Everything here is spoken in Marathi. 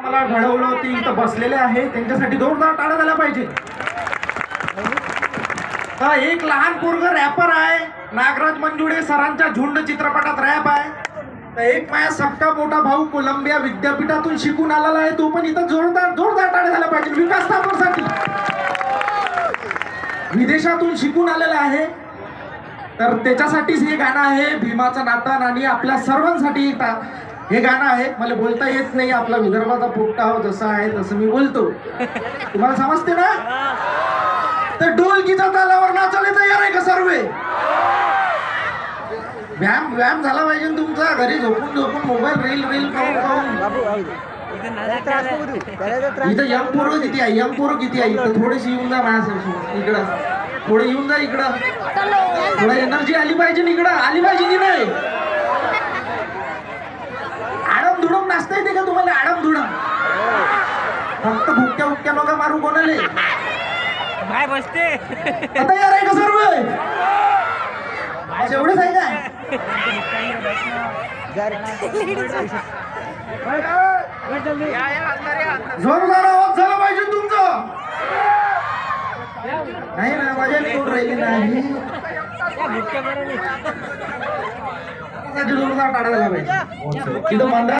मला घडवलं ते इथं बसलेले आहे त्यांच्यासाठी जोरदार टाळ्या झाल्या पाहिजे. एक लहान पोरग रॅपर आहे, नागराज मंजुळे सरांच्या झुंड चित्रपटात रॅप आहे. तर एक माझा सक्का मोठा भाऊ कोलंबिया विद्यापीठातून शिकून आलेला आहे, तो पण इथं जोरदार जोरदार टाळ्या झाल्या पाहिजे. विकास स्थापनासाठी विदेशातून शिकून आलेला आहे, तर त्याच्यासाठीच हे गाणं आहे. भीमाचं नातान आणि आपल्या सर्वांसाठी हे गाणं आहे. मला बोलता येत नाही, आपला विदर्भाचा पोट्टा हो जसा आहे तसं मी बोलतो, तुम्हाला समजते ना. तर ढोलकीच्या तालावर नाचायला तयार आहे का सर्व? व्यायाम झाला पाहिजे तुमचा. घरी झोपून झोपून मोबाईल रील पाहून इथं यंग पोरं किती आहे, इथं थोडीशी येऊन जा माझ्यासोबत इकडं, थोडं येऊन जा इकडं. थोडं एनर्जी आली पाहिजे इकडं, आली पाहिजे की नाही. आडम धुडम नाचता येते का तुम्हाला? आडम धुडम फक्त भुक्या नका मारू कोणाले. काय बसते आता यार आहे का सर्व? एवढंच आहे का? जोरदार आवाज झाला पाहिजे तुमचं. नाही ना, माझ्या राहिली नाही. जोरदार टाळा झाला पाहिजे.